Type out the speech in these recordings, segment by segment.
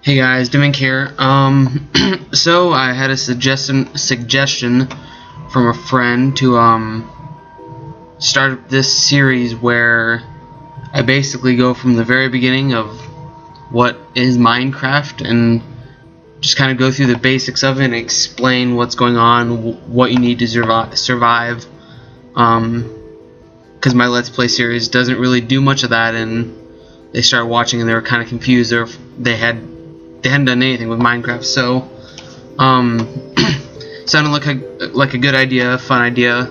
Hey guys, Dimink here. So I had a suggestion from a friend to start this series where I basically go from the very beginning of what is Minecraft and just kind of go through the basics of it and explain what's going on, what you need to survive. Because my Let's Play series doesn't really do much of that, and they started watching and they were kind of confused. They hadn't done anything with Minecraft, so sounded like a good idea, fun idea.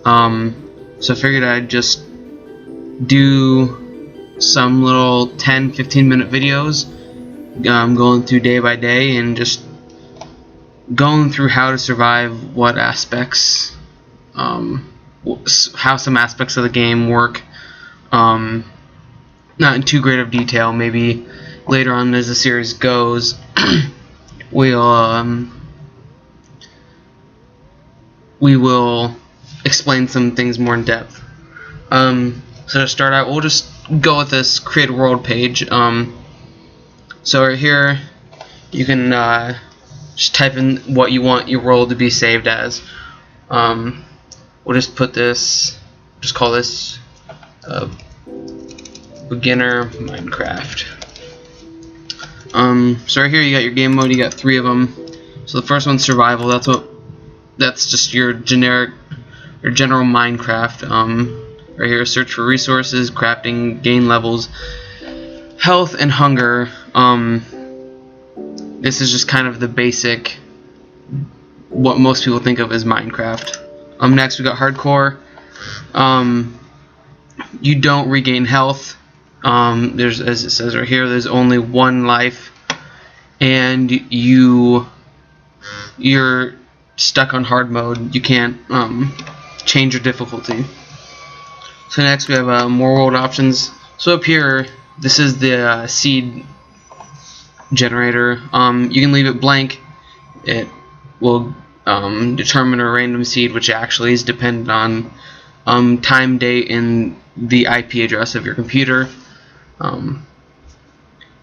So I figured I'd just do some little 10-15 minute videos, going through day by day and just going through how to survive, what aspects, how some aspects of the game work. Not in too great of detail. Maybe later on as the series goes, we will explain some things more in depth. So to start out, we'll just go with this create a world page. So right here you can just type in what you want your world to be saved as. We'll just put this, just call this beginner Minecraft. So right here you got your game mode. You got 3 of them. So the first one's survival. That's just your general Minecraft. Right here, search for resources, crafting, gain levels, health, and hunger. This is just kind of the basic, what most people think of as Minecraft. Next we got hardcore. You don't regain health. There's, as it says right here, there's only 1 life, and you're stuck on hard mode. You can't change your difficulty. So next we have more world options. So up here, this is the seed generator. You can leave it blank. It will determine a random seed, which actually is dependent on time, date, and the IP address of your computer.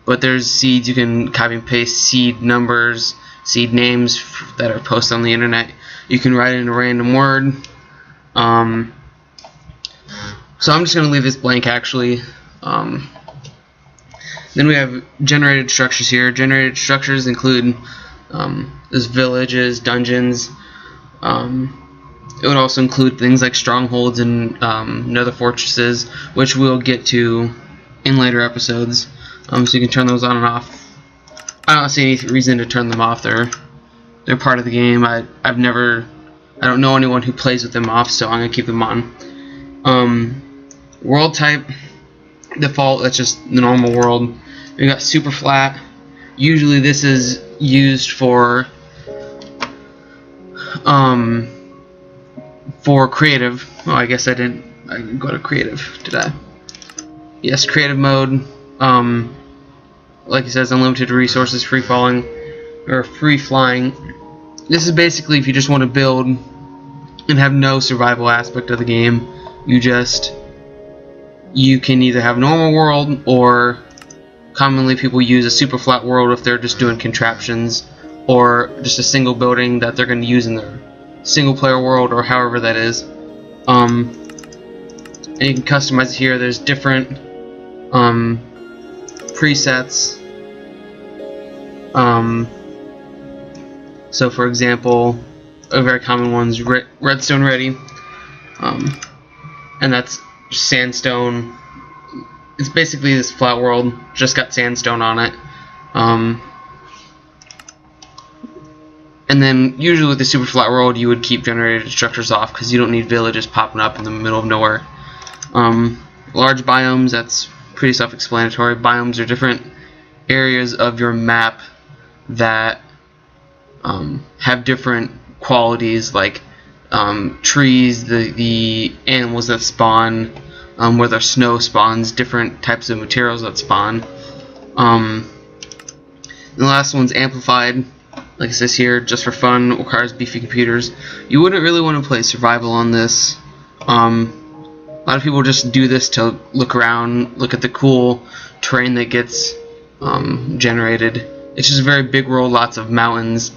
But there's seeds. You can copy and paste seed numbers, seed names that are posted on the internet. You can write in a random word. So I'm just going to leave this blank actually. Then we have generated structures here. Generated structures include there's villages, dungeons. It would also include things like strongholds and nether fortresses, which we'll get to in later episodes. So you can turn those on and off. I don't see any reason to turn them off. They're part of the game. I don't know anyone who plays with them off, so I'm gonna keep them on. World type, default. That's just the normal world. We got super flat. Usually this is used for creative. Oh, I guess I didn't go to creative, did I? Yes, creative mode. Like it says, unlimited resources, free falling, or free flying. This is basically if you just want to build and have no survival aspect of the game. You can either have normal world, or commonly people use a super flat world if they're just doing contraptions, or just a single building that they're going to use in their single player world, or however that is. And you can customize it here. There's different presets. So for example, a very common one's redstone ready, and that's sandstone. It's basically this flat world, just got sandstone on it. And then usually with the super flat world you would keep generated structures off because you don't need villages popping up in the middle of nowhere. Large biomes, that's pretty self-explanatory. Biomes are different areas of your map that have different qualities, like trees, the animals that spawn, where there's snow spawns, different types of materials that spawn. The last one's amplified. Like it says here, just for fun, requires beefy computers. You wouldn't really want to play survival on this. A lot of people just do this to look around, look at the cool terrain that gets generated, it's just a very big world, lots of mountains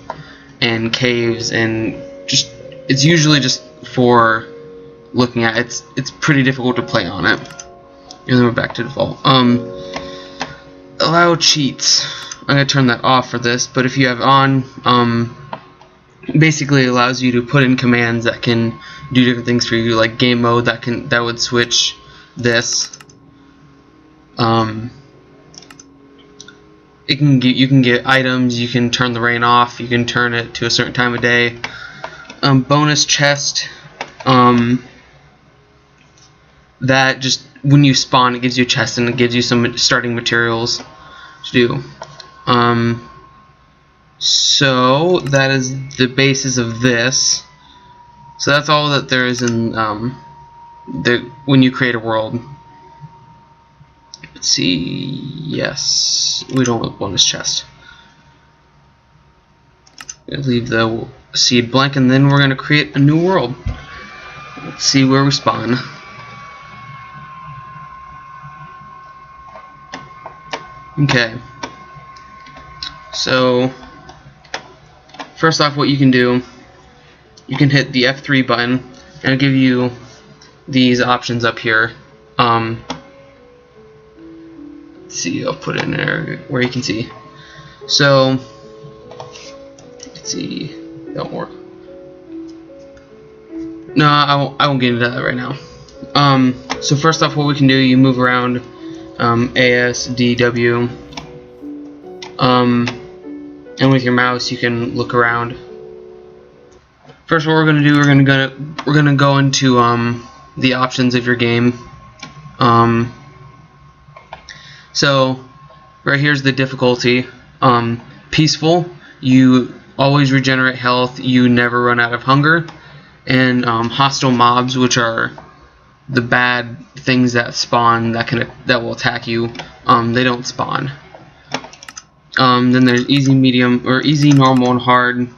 and caves, and just it's usually just for looking at. It's pretty difficult to play on it. And then we're back to default. Allow cheats. I'm gonna turn that off for this, but if you have on, basically it allows you to put in commands that can do different things for you, like game mode that would switch this. You can get items, you can turn the rain off, you can turn it to a certain time of day. Bonus chest, that just when you spawn it gives you a chest and it gives you some starting materials to do. So that is the basis of this. So that's all that there is in when you create a world. Let's see. Yes, we don't want bonus chest. Leave the seed blank, and then we're going to create a new world. Let's see where we spawn. Okay. So first off, what you can do, you can hit the F3 button, and it'll give you these options up here. Let's see, I'll put it in there where you can see. So let's see, don't work. No, I won't get into that right now. So first off, what we can do, you move around, A, S, D, W, and with your mouse you can look around. First, what we're gonna do, we're gonna go into the options of your game. So right here's the difficulty. Peaceful, you always regenerate health, you never run out of hunger, and hostile mobs, which are the bad things that spawn that will attack you, they don't spawn. Then there's easy, medium, or easy, normal, and hard.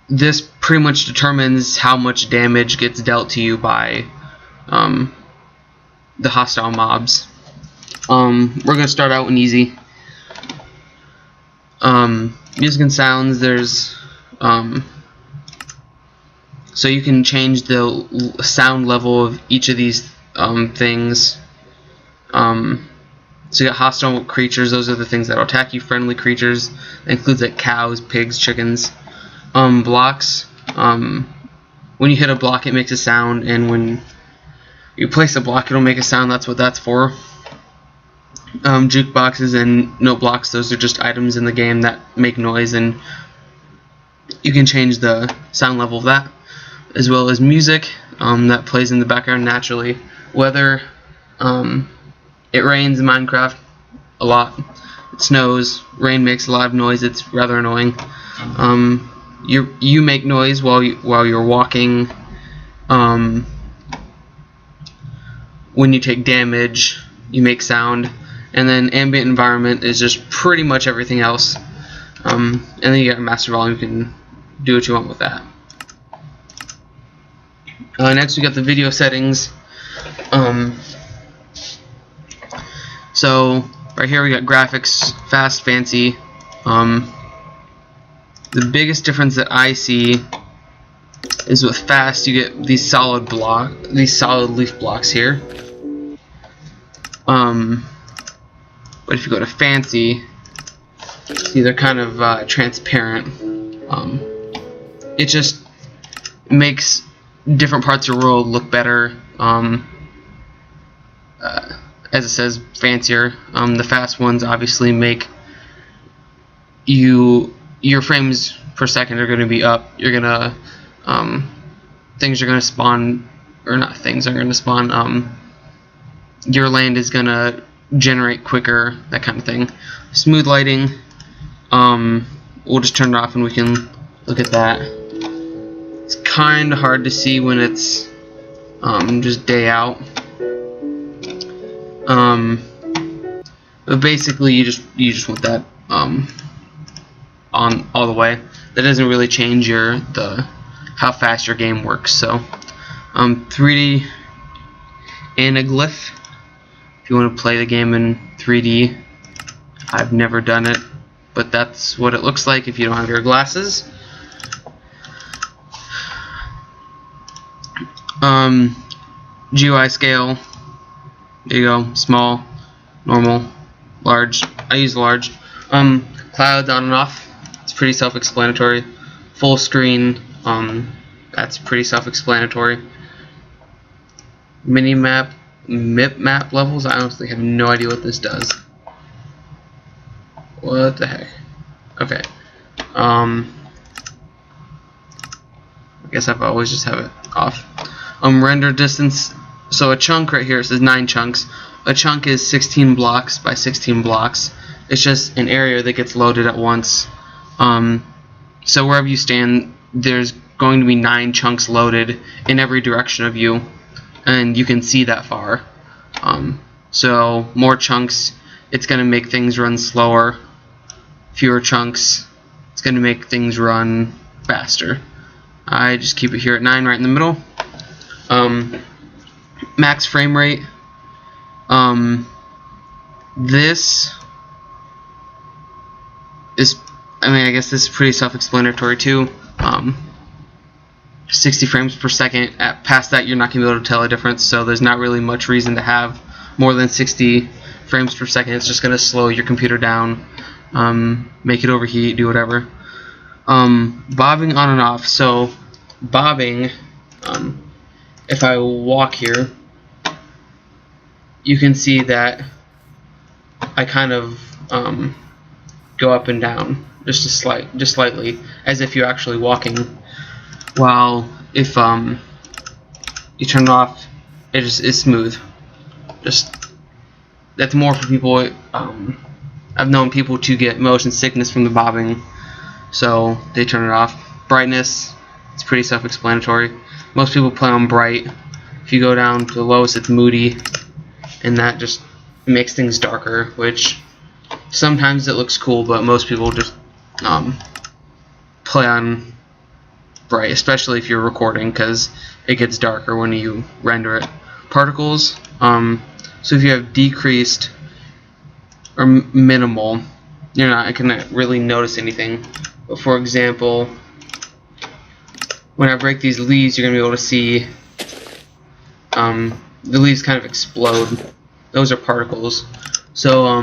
This pretty much determines how much damage gets dealt to you by the hostile mobs. We're gonna start out in easy. Music and sounds, there's so you can change the sound level of each of these things. So you got hostile creatures, those are the things that will attack you. Friendly creatures, that includes like cows, pigs, chickens. Blocks, when you hit a block it makes a sound, and when you place a block it'll make a sound. That's what that's for. Jukeboxes and note blocks, those are just items in the game that make noise, and you can change the sound level of that, as well as music that plays in the background naturally. Weather, it rains in Minecraft a lot, it snows, rain makes a lot of noise, it's rather annoying. You make noise while you're walking. When you take damage you make sound, and then ambient environment is just pretty much everything else. And then you got master volume, you can do what you want with that. Next we got the video settings. So right here we got graphics, fast, fancy. The biggest difference that I see is with fast you get these solid leaf blocks here. But if you go to fancy, see they're kind of transparent. It just makes different parts of the world look better. As it says, fancier. The fast ones obviously make your frames per second are going to be up. You're gonna things are going to spawn, or not things are going to spawn. Your land is going to generate quicker, that kind of thing. Smooth lighting, we'll just turn it off and we can look at that. It's kind of hard to see when it's just day out. But basically you just want that on all the way. That doesn't really change how fast your game works. So 3D anaglyph, if you want to play the game in 3D. I've never done it, but that's what it looks like if you don't have your glasses. GUI scale, there you go, small, normal, large. I use large. Clouds on and off, it's pretty self-explanatory. Full screen, that's pretty self-explanatory. Minimap, map levels, I honestly have no idea what this does. What the heck? Okay. I guess I've always just have it off. Render distance, so a chunk right here, it says 9 chunks. A chunk is 16 blocks by 16 blocks. It's just an area that gets loaded at once. So wherever you stand, there's going to be 9 chunks loaded in every direction of you, and you can see that far. So more chunks, it's going to make things run slower. Fewer chunks, it's going to make things run faster. I just keep it here at 9 right in the middle. Max frame rate. This is, I guess this is pretty self-explanatory too. 60 frames per second. Past that, you're not going to be able to tell a difference, so there's not really much reason to have more than 60 frames per second. It's just going to slow your computer down, make it overheat, do whatever. Bobbing on and off. So bobbing, if I walk here, you can see that I kind of go up and down just slightly, as if you're actually walking. While if you turn it off, it's smooth. That's more for people. I've known people to get motion sickness from the bobbing, so they turn it off. Brightness, it's pretty self-explanatory. Most people play on bright. If you go down to the lowest, it's moody, and that just makes things darker, which sometimes it looks cool, but most people just play on bright, especially if you're recording, because it gets darker when you render it. Particles, so if you have decreased or minimal, you're not going to really notice anything. But for example, when I break these leaves, you're going to be able to see the leaves kind of explode. Those are particles. So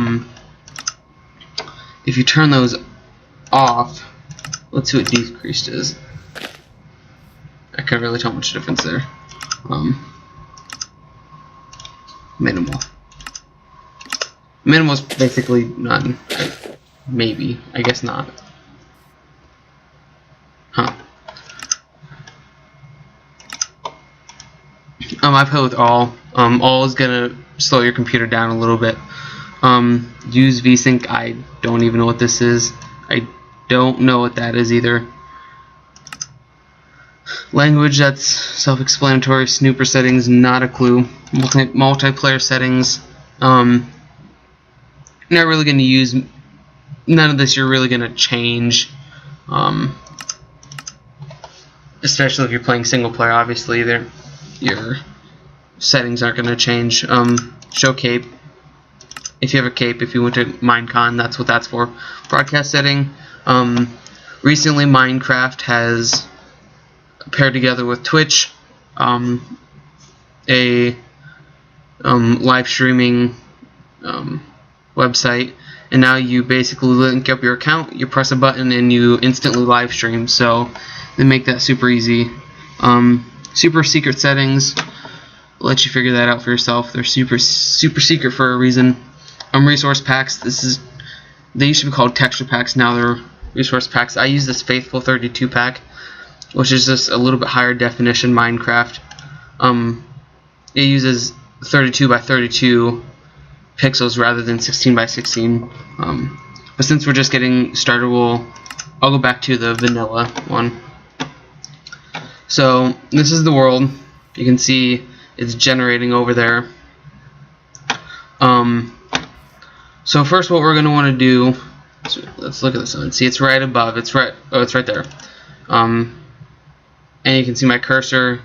if you turn those off, let's see what decreased is. I can't really tell much difference there. Minimal. Minimal is basically none. Maybe. I guess not. Huh. I play with all. All is gonna slow your computer down a little bit. Use VSync. I don't even know what this is. I don't know what that is either. Language, that's self-explanatory. Snooper settings, not a clue. Multiplayer settings, not really going to use. None of this you're really going to change, especially if you're playing single player. Obviously, your settings aren't going to change. Show cape. If you have a cape, if you went to Minecon, that's what that's for. Broadcast setting. Recently, Minecraft has paired together with Twitch, a live streaming website, and now you basically link up your account, you press a button, and you instantly live stream. So they make that super easy. Super secret settings, I'll let you figure that out for yourself. They're super secret for a reason. Resource packs, they used to be called texture packs, now they're resource packs. I use this Faithful 32 pack, which is just a little bit higher definition Minecraft. It uses 32 by 32 pixels rather than 16 by 16. But since we're just getting started, I'll go back to the vanilla one. So this is the world. You can see it's generating over there. So first, what we're going to want to do, so let's look at the sun. See, it's right above. It's right there. And you can see my cursor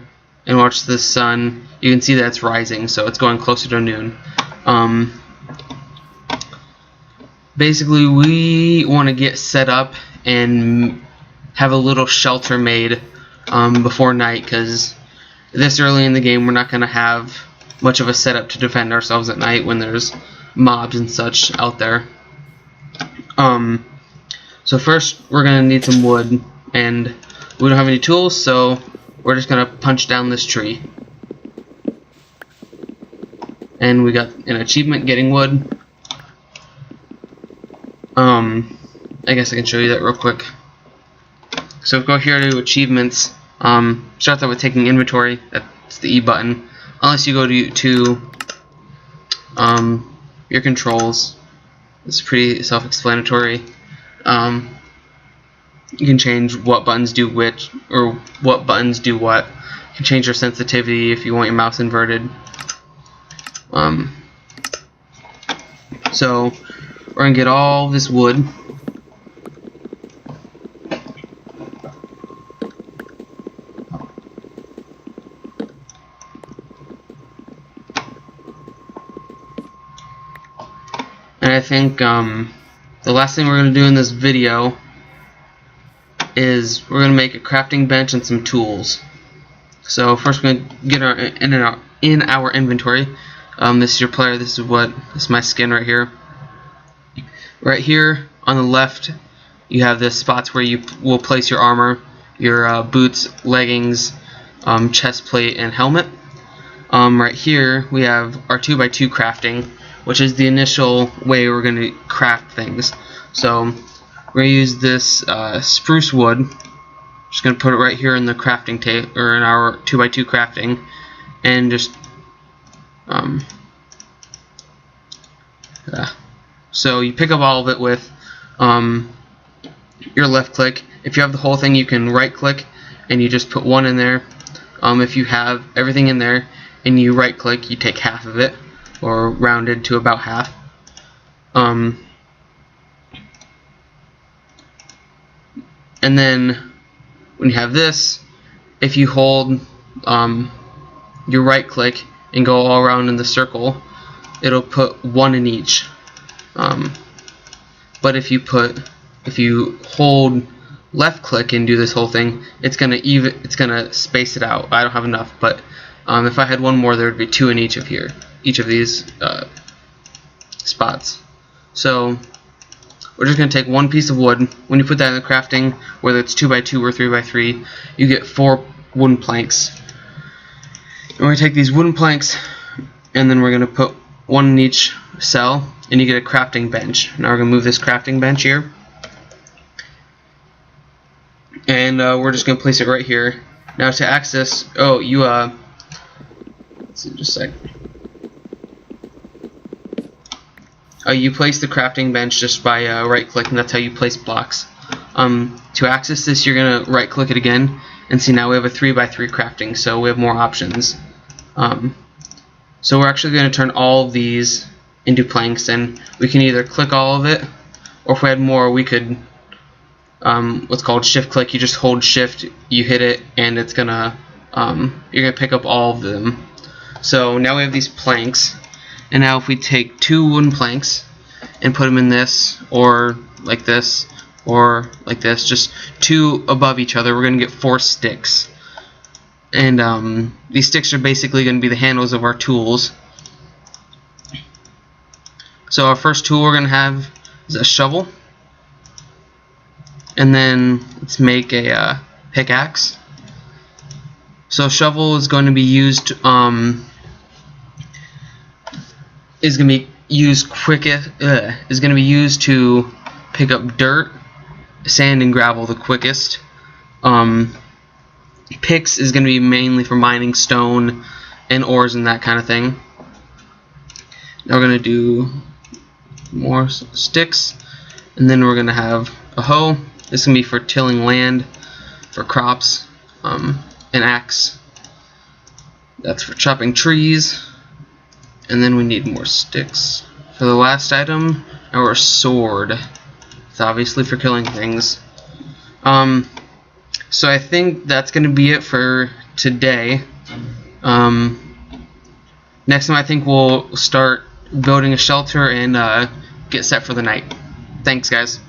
and watch the sun. You can see that it's rising, so it's going closer to noon. basically we want to get set up and have a little shelter made before night, because this early in the game we're not going to have much of a setup to defend ourselves at night when there's mobs and such out there. So first we're going to need some wood, and we don't have any tools, so we're just going to punch down this tree. And we got an achievement getting wood. I guess I can show you that real quick. So go here to achievements. Start that with taking inventory. That's the E button. Unless you go to your controls. It's pretty self-explanatory. You can change what buttons do which, or what buttons do what. You can change your sensitivity if you want your mouse inverted. So we're gonna get all this wood. And I think the last thing we're going to do in this video is we're going to make a crafting bench and some tools. So first we're going to get in our inventory. This is your player. This is my skin right here. Right here on the left, you have the spots where you will place your armor, your boots, leggings, chest plate, and helmet. Right here we have our 2x2 crafting, which is the initial way we're going to craft things. So we're going to use this spruce wood. Just going to put it right here in the crafting table, or in our 2x2 crafting, and just so you pick up all of it with your left click. If you have the whole thing, you can right click and you just put one in there. If you have everything in there and you right click, you take half of it, or rounded to about half. And then when you have this, if you hold your right click and go all around in the circle, it'll put one in each. But if you hold left click and do this whole thing, it's gonna space it out. I don't have enough, but if I had one more, there would be two in each of these spots. So we're just going to take one piece of wood. When you put that in the crafting, whether it's 2x2 or 3x3, you get 4 wooden planks. And we're going to take these wooden planks, and then we're going to put one in each cell, and you get a crafting bench. Now we're going to move this crafting bench here, and we're just going to place it right here. Now to access, let's see, just a sec. You place the crafting bench just by right clicking. That's how you place blocks. To access this, you're gonna right click it again, and see now we have a 3x3 crafting, so we have more options. So we're actually going to turn all of these into planks, and we can either click all of it, or if we had more, we could what's called shift click. You just hold shift, you hit it, and it's gonna you're gonna pick up all of them. So now we have these planks, and now if we take 2 wooden planks and put them in this, or like this, or like this, just 2 above each other, we're gonna get 4 sticks. And these sticks are basically going to be the handles of our tools. So our first tool we're going to have is a shovel, and then let's make a pickaxe. So shovel is going to be used to pick up dirt, sand, and gravel the quickest. Picks is going to be mainly for mining stone and ores and that kind of thing. Now we're going to do more sticks, and then we're going to have a hoe. This is going to be for tilling land, for crops. An axe, that's for chopping trees. And then we need more sticks for the last item, our sword. It's obviously for killing things. So I think that's going to be it for today. Next time I think we'll start building a shelter and get set for the night. Thanks, guys.